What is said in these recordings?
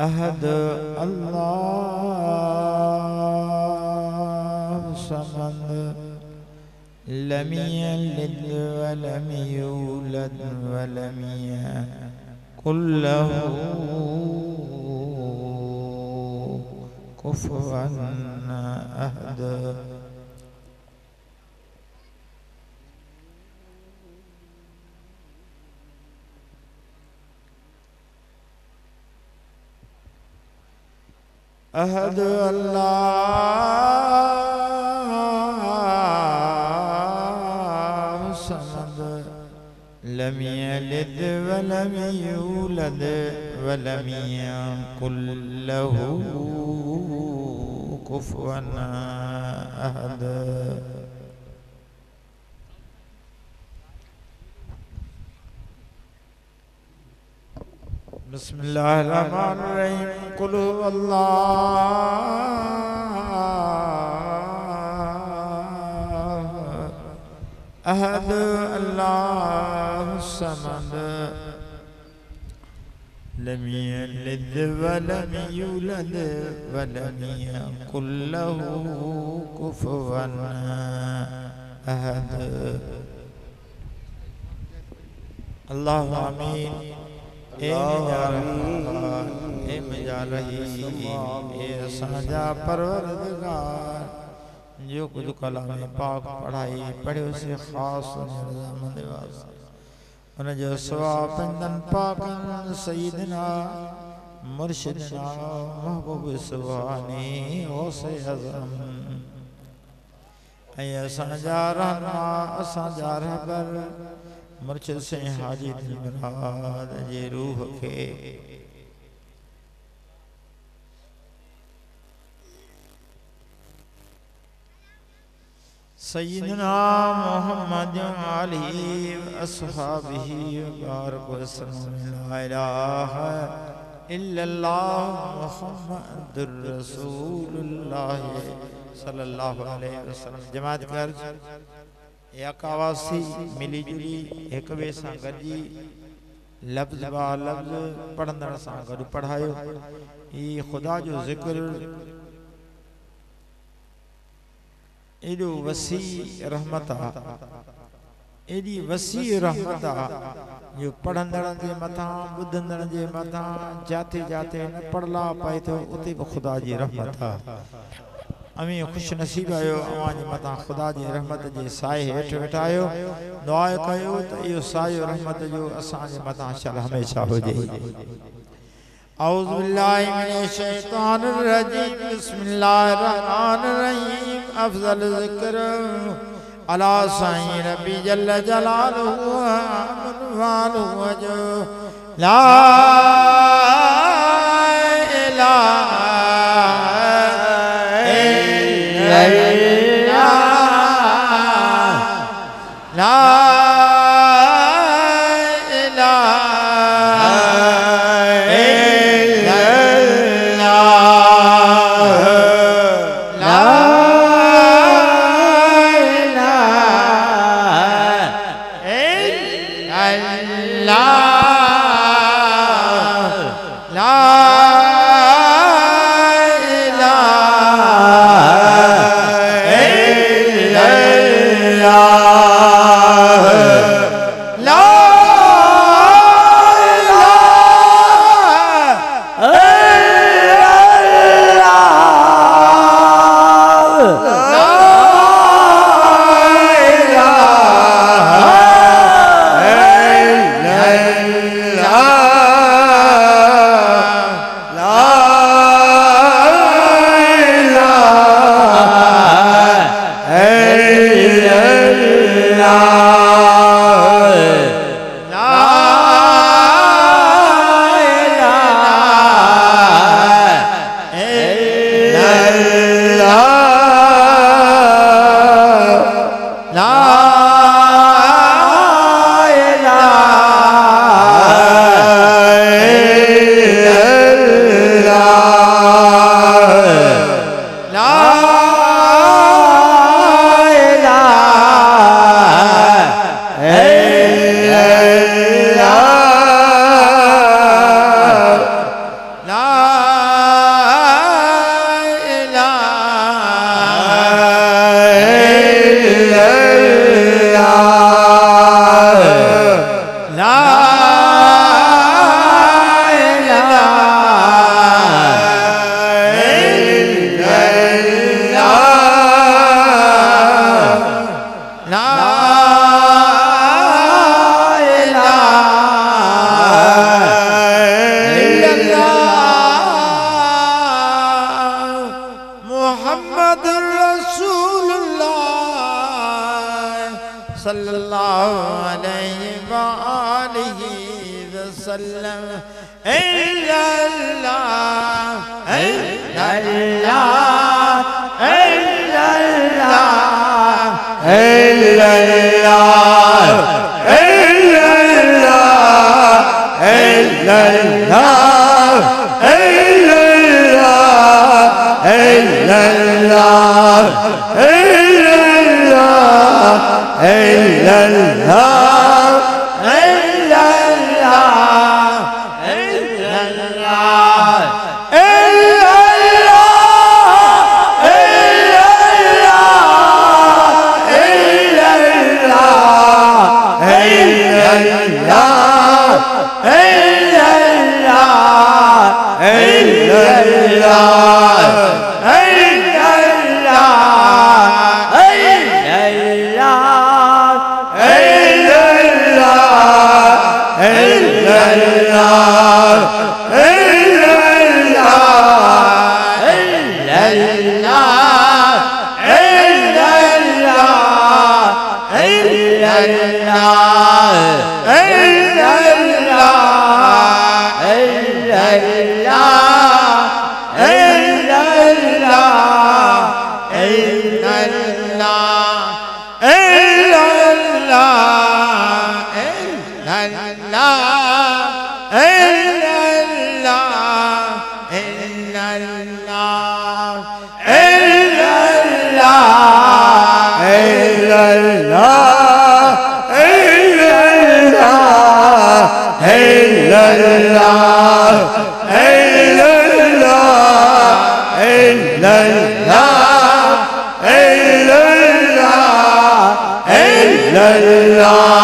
अहद अल्लाहु समद लम यलिद वलम यूलद वलम यकुल लहू कुफुवन अहद। अहद अल्लाहु समद लम यलिद वलम यूलद वलम यकुल लहू कुफुवन अहद। बिस्मिल्लाहिर्रहमानिर्रहीम। कुल हुवल्लाहु अहद अल्लाहु समद लम यलिद वलम यूलद वलम यकुल लहू कुफुवन अहद। अल्लाहु आमीन। ए मजा रही ए साजा परवरदिगार जो कुछ कलाम पाक पढ़ाई पढ़ियो से खास उन जो सवाब पंदन पाकन सय्यदना मुर्शिदना महबूब सुभानी गौसे आज़म ऐ साजा रहनुमा असांजा रहबर मुर्शिद से हाजी दिलमुराद जे रूह के सय्यदना मुहम्मद आलिही अस्हाबिही बारक वसल्लम। ला इलाहा इल्लल्लाह मुहम्मदुर रसूलुल्लाह सल्लल्लाहु अलैहि वसल्लम। जमात कर एकावासी मिली जुली एक वे सां गॾिजी लफ्ज़ बा लफ्ज़ पढ़ंदड़ सां गॾु पढ़ायो। ई खुदा जो ज़िक्र एॾो वसी रहमत आहे, एॾी वसी रहमत आहे जो पढ़ंदड़नि जे मथां ॿुधंदड़नि जे मथां जाते जाते न पढ़ला पए थो उते बि ख़ुदा जी रहमत आहे। अमी खुश नसीब आयो अवां जे मथां ख़ुदा जी रहमत जे साए हेठि वेठा आहियो। दुआ कयो त इहो सायो रहमत जो असांजे मथां शल हमेशा हुजे। औज़ु बिल्लाहि मिनश शैतानिर रजीम। बिस्मिल्लाहिर रहमानिर रहीम। अफ़ज़ल ज़िक्र अला साईं रब्बी जल्ल जलालुहु वालुहु जो ला इलाहा वसल्लम इल्लल्लाह इल्लल्लाह इल्लल्लाह इल्लल्लाह इल्लल्लाह इल्लल्लाह इल्लल्लाह इल्लल्लाह इल्लल्लाह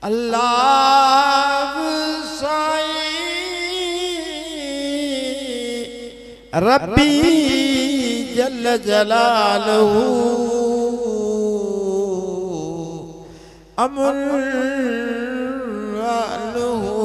अल्लाह साईं रब्बी जल जलालहू अमुल वालहू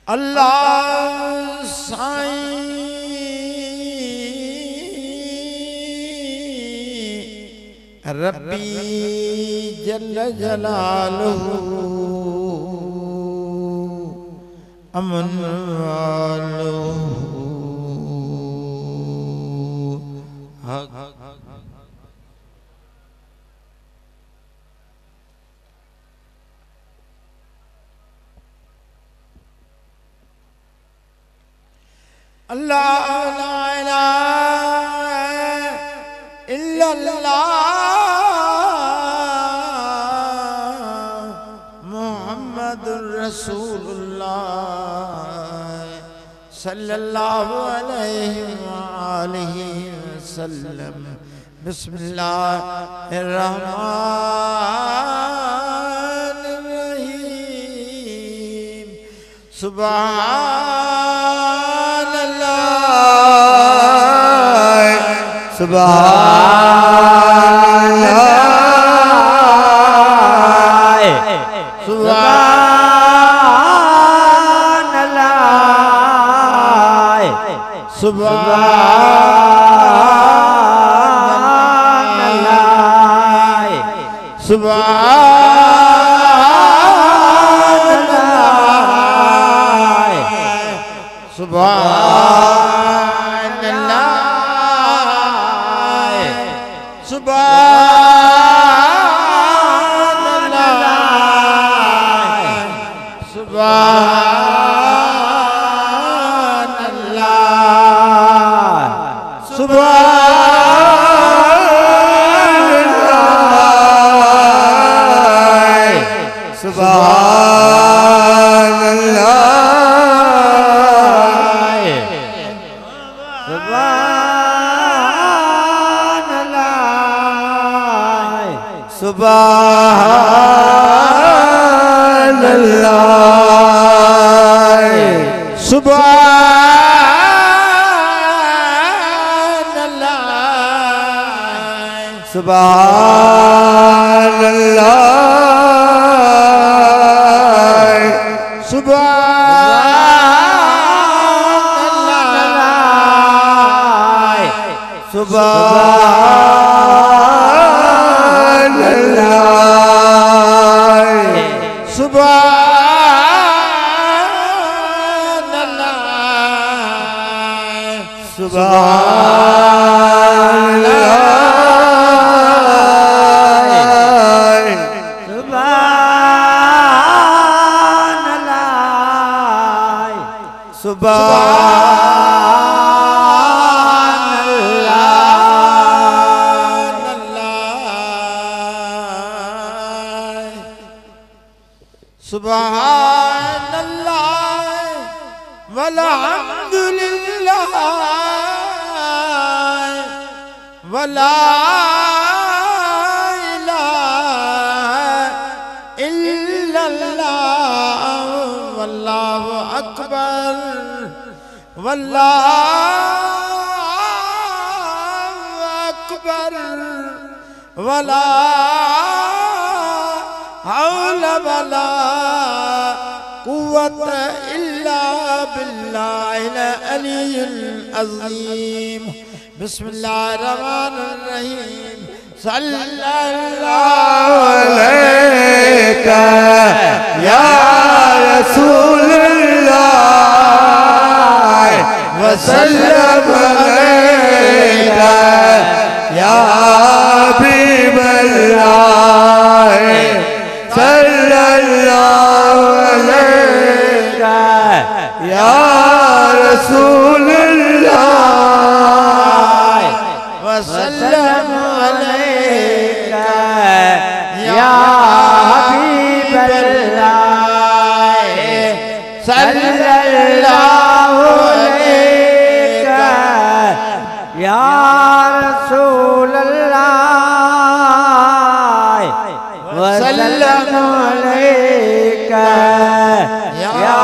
अल्लाह साईं रब्बी जल जलालहू अमन वालहू अल्लाह ला इलाहा इल्लल्लाह मुहम्मदुर रसूलुल्लाह सल्लल्लाहु अलैहि वालिहि वसल्लम बिस्मिल्लाहिर रहमानिर रहीम सुभानअल्लाह सुभानअल्लाह सुभानअल्लाह सुभानअल्लाह सुभानअल्लाह सुभानअल्लाह सुभानअल्लाह सुभानअल्लाह सुभानअल्लाह सुभानअल्लाह सुभानअल्लाह सुभानअल्लाह सुभानअल्लाह सुभानअल्लाह सुभान अल्लाह सुभान अल्लाह सुभान अल्लाह वल्हम्दुलिल्लाह वला इलाहा इल्लल्लाह वल्लाहु अकबर वल्लाहु अकबर वला हौल वला कुव्वत इल्ला बिल्लाहिल अलीयुल अज़ीम बिस्मिल्लाहिर रहमानिर रहीम सल्लल्लाहु अलैका या रसूलल्लाह वसल्लम अलैका या हबीबल्लाह सल्लल्लाहु अलैका या रसूलल्लाह वसल्लम अलैका या हबीबल्लाह सल्लल्लाहु अलैका या रसूलल्लाह वसल्लम अलैका या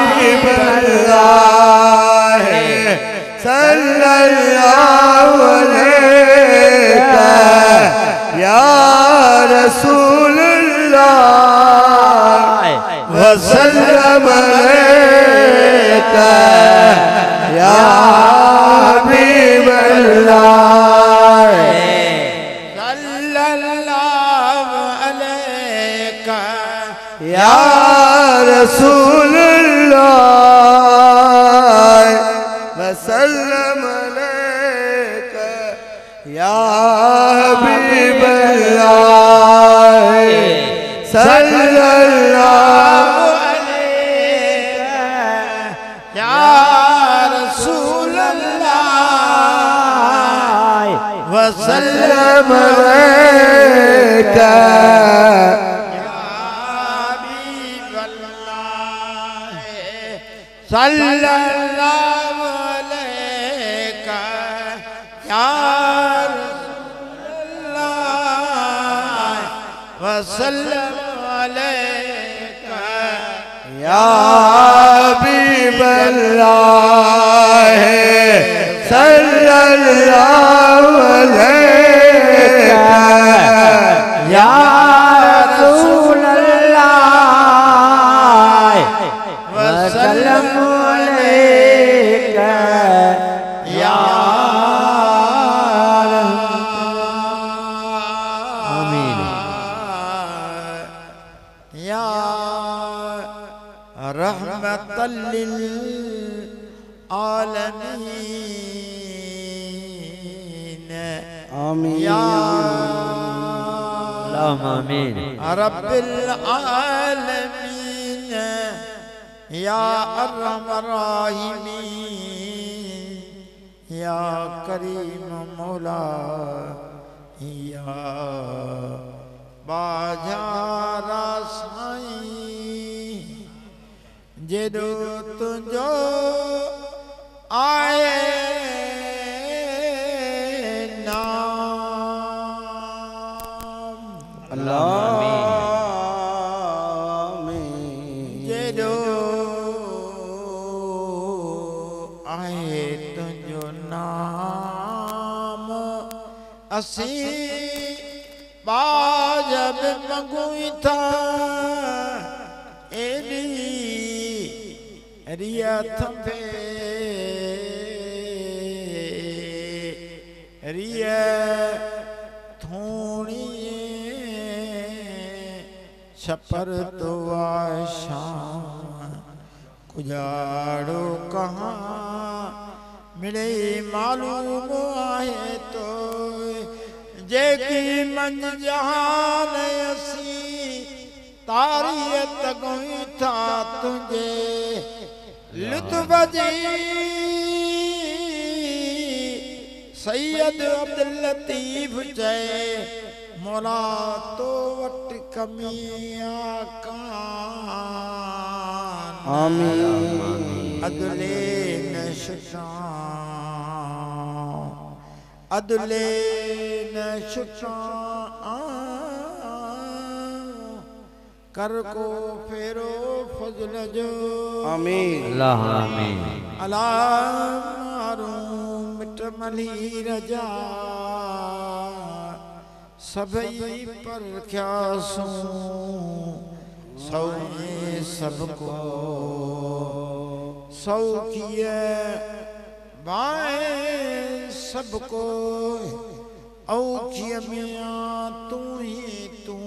हबीबल्लाह सल्लल्लाहु अलैका या रसूलल्लाह वसल्लम अलैका या हबीबल्लाह या रसूलल्लाह वसल्लम अलैका या हबीबल्लाह सल्लल्लाहु अलैका या रसूलल्लाह वसल्लम अलैका सल्लल्लाहु अलैका या रसूलल्लाह वसल्लम अलैका या हबीबल्लाह सल्लल्लाहु अलैका या रसूलल्लाह वसल्लम अलैका या आमीन या रहमतल लिल आलमीन आमीन या आमीन रब्बिल आलमीन या अरहमर राहिमीन या करीम मौला या बाजारा साईं जेडो तुझो आए नाम अल्लाह जेडो आए तुझो नाम असी बाजब मंगुई था एडी रिया थंबे रिया थोड़ी छपर तो शाम कुजाड़ो कहाँ मिले मालूम आहे तो जेकी मन जहान असी तारीत गोई था तुझे लुत्फ जी सैयद अब्दुल लतीफ जय मौला तो वट कमिया कान आमीन अदले नशां अदले नशां कर को फेरो फजल जो आमीन अल्लाह आमीन अला मारू मिट मली रजा सबई पर क्या सौ सबको सौ किए बाए सबको औखिय मियाँ तू ही तू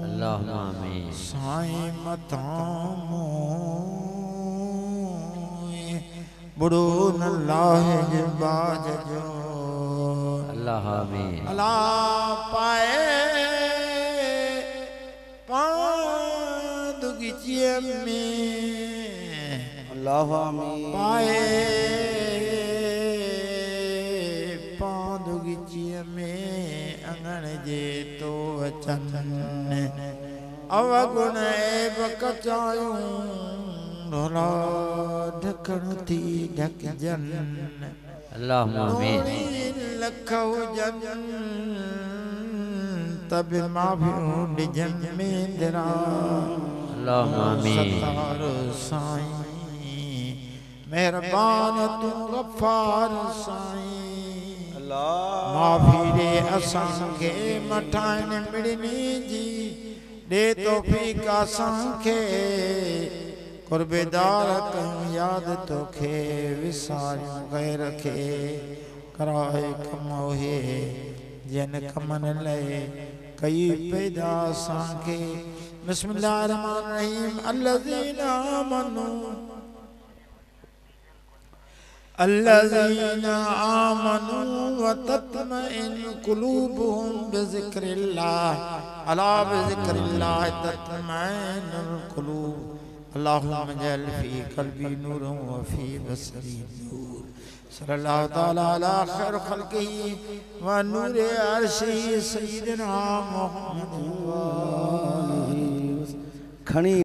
अल्लाह आमीन साईं मतामो बुढ़ो न लाहे बाज जो अल्लाह आमीन अला पाए पादुगिचिए में अल्लाह आमीन पाए पादुगिचिए में अंगण जे तो अचन अवगुण बकचायूं ढोला ढकण थी ढक जन अल्लाह आमीन लख हुजन तब माफ़ियूं ॾिजन में दिरा अल्लाह आमीन सतार साईं मेहरबान तू गफ़ार साईं अल्लाह माफ़ी ॾे असांखे मठाइण मिड़नी जी ॾे तौफ़ीक़ असांखे कुर्बेदार कयूं यादि तोखे विसारियूं गैर खे कराए कम उहे जिन कमनि लाइ कई पैदा असांखे बिस्मिल्लाहिर रहमानिर रहीम अल्लज़ीना आमनू व तत्मइन्नु क़ुलूबुहुम बिज़िक्रिल्लाह अला बिज़िक्रिल्लाह तत्मइन्नुल क़ुलूब अल्लाहुम्मा जअल फी क़ल्बी नूरन व फी बसरी नूर सल्लल्लाहु तआला अला खैर खल्क़िही व नूर अर्शिही सय्यिदना मुहम्मद खणी